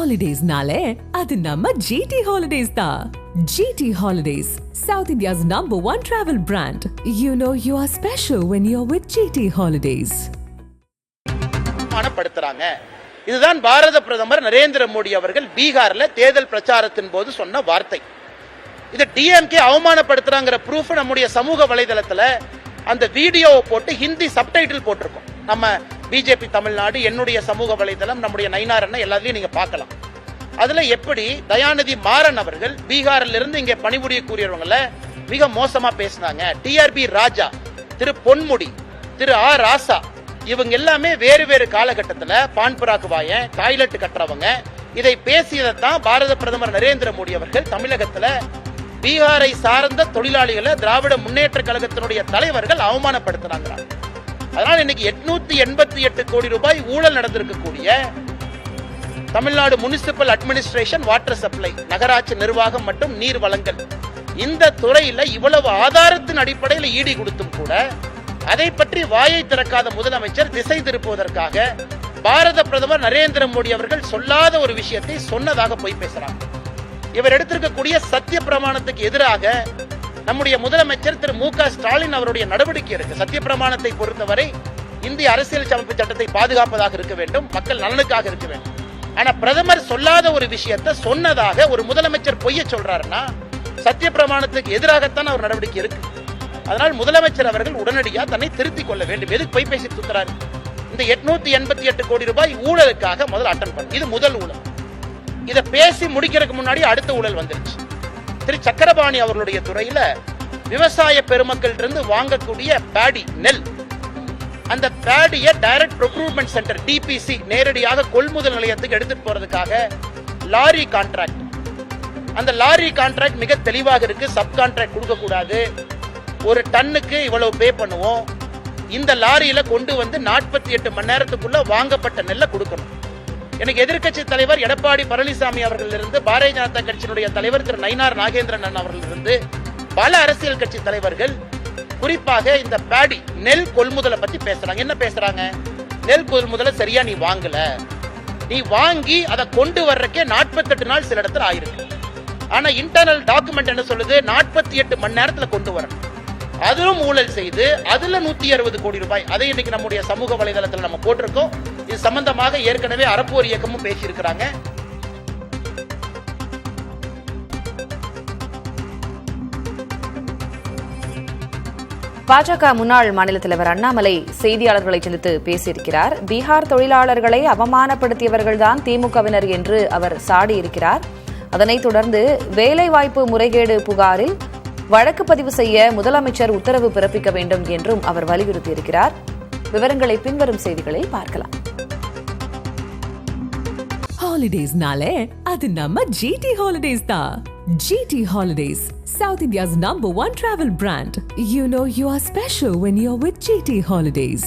Holidays-nale, adu namma GT Holidays da. GT Holidays, South India's #1 travel brand. You know you are special when you're with GT Holidays. அவமானப்படுத்துறாங்க. இதுதான் பாரத பிரதமர் நரேந்திர மோடி அவர்கள் பீகார்ல தேர்தல் பிரச்சாரத்தின் போது சொன்ன வார்த்தை. இது டிஎம்கே அவமானப்படுத்துறாங்கிற ப்ரூஃப் நம்முடைய சமூக வலைதளத்துல அந்த வீடியோவை போட்டு ஹிந்தி சப்டைட்டில் போட்டிருக்கோம். நம்ம பிஜேபி தமிழ்நாடு, என்னுடைய சமூக வலைதளம், நம்முடைய நயினார் அண்ணன் எல்லாத்தையும் நீங்க பார்க்கலாம். அதுல எப்படி தயாநிதி மாறன் அவர்கள் பீகாரில் இருந்து இங்க பணிபுரியக்கூடியவங்கள மிக மோசமா பேசினாங்க. டிஆர்பி ராஜா, திரு பொன்முடி, திரு ஆர் ராசா, இவங்க எல்லாமே வேறு வேறு காலகட்டத்தில் பான்புராக்கு வாய டாய்லெட் கட்டுறவங்க. இதை பேசியதான் பாரத பிரதமர் நரேந்திர மோடி அவர்கள் தமிழகத்தில் பீகாரை சார்ந்த தொழிலாளிகளை திராவிட முன்னேற்ற கழகத்தினுடைய தலைவர்கள் அவமானப்படுத்தினாங்க. அதனால் இன்னைக்கு 888 கோடி ரூபாய் ஊழல் நடந்திருக்கக்கூடிய Tamil Nadu municipal administration, water supply, நகராட்சி நிர்வாகம் மற்றும் நீர் வழங்கல், இந்த துறையில இவ்வளவு ஆதாரத்தின் அடிப்படையில் ஈடி கொடுத்தும் கூட அதை பற்றி வாயை திறக்காத முதலமைச்சர் திசை திருப்புவதற்காக பாரத பிரதமர் நரேந்திர மோடி அவர்கள் சொல்லாத ஒரு விஷயத்தை சொன்னதாக போய் பேசுறாங்க. இவர் எடுத்திருக்கக்கூடிய சத்திய பிரமாணத்துக்கு எதிராக நம்முடைய முதலமைச்சர் திரு மு க ஸ்டாலின் அவருடைய நடவடிக்கை இருக்கு. சத்திய பிரமாணத்தை பொறுத்தவரை இந்திய அரசியல் அமைப்பு சட்டத்தை பாதுகாப்பதாக இருக்க வேண்டும், மக்கள் நலனுக்காக இருக்க வேண்டும். ஆனா பிரதமர் சொல்லாத ஒரு விஷயத்தை சொன்னதாக ஒரு முதலமைச்சர் பொய்ய சொல்றாருன்னா சத்திய பிரமாணத்துக்கு எதிராகத்தான் அவர் நடவடிக்கை இருக்கு. அதனால் முதலமைச்சர் அவர்கள் உடனடியாக தன்னை திருத்திக் கொள்ள வேண்டும். எதுக்கு பொய் பேசி சுத்துறாரு? இந்த 888 கோடி ரூபாய் ஊழலுக்காக முதல் அட்டன் பண்ண, இது முதல் ஊழல். இதை பேசி முடிக்கிறதுக்கு முன்னாடி அடுத்த ஊழல் வந்துருச்சு. திரு சக்கரபாணி அவர்களுடைய துறையில விவசாய பெருமக்கள் இருந்து வாங்கக்கூடிய பேடி நெல், அந்த பேடியை டைரக்ட் ப்ரொக்யூர்மெண்ட் சென்டர் டிபிசி நேரடியாக கொள்முதல் நிலையத்துக்கு எடுத்துட்டு போறதுக்காக லாரி கான்ட்ராக்ட், அந்த லாரி கான்ட்ராக்ட் மிக தெளிவாக இருக்கு. சப் கான்ட்ராக்ட் கொடுக்க கூடாது, ஒரு டன்னுக்கு இவ்வளவு பே பண்ணுவோம், இந்த லாரியில கொண்டு வந்து 48 மணி நேரத்துக்குள்ள வாங்கப்பட்ட நெல்லை கொடுக்கணும். எனக்கு எதிர்கட்சி தலைவர் எடப்பாடி பழனிசாமி அவர்கள் இருந்து, பாரதிய ஜனதா கட்சியினுடைய தலைவர் திரு நயினார் நாகேந்திரன் அவர்கள் இருந்து, பல அரசியல் கட்சி தலைவர்கள் குறிப்பாக இந்த பேடி நெல் கொள்முதலை பத்தி பேசுறாங்க. என்ன பேசுறாங்க? நெல் கொள்முதலை சரியா நீ வாங்கல, நீ வாங்கி அதை கொண்டு வர்றக்கே 48 நாள் சில இடத்துல ஆயிருக்கு. ஆனா இன்டர்னல் டாக்குமெண்ட் என்ன சொல்லுது? 48 மணி நேரத்துல கொண்டு வரணும். அதிலும் ஊழல் செய்து அதுல 160 கோடி ரூபாய், அதை இன்னைக்கு நம்முடைய சமூக வலைதளத்தில் நம்ம போட்டிருக்கோம். இது சம்பந்தமாக ஏற்கனவே அறப்போர் இயக்கமும் பேசியிருக்கிறாங்க. பாஜக முன்னாள் மாநில தலைவர் அண்ணாமலை செய்தியாளர்களை சந்தித்து பேசியிருக்கிறார். பீகார் தொழிலாளர்களை அவமானப்படுத்தியவர்கள்தான் திமுகவினர் என்று அவர் சாடியிருக்கிறார். அதனைத் தொடர்ந்து வேலைவாய்ப்பு முறைகேடு புகாரில் வழக்கு பதிவு செய்ய முதலமைச்சர் உத்தரவு பிறப்பிக்க வேண்டும் என்றும் அவர் வலியுறுத்தியிருக்கிறார். விவரங்களை பின்வரும் செய்திகளில் பார்க்கலாம். Holidays-nale, adu namma GT Holidays da. GT Holidays, South India's #1 travel brand. You know you are special when you're with GT Holidays.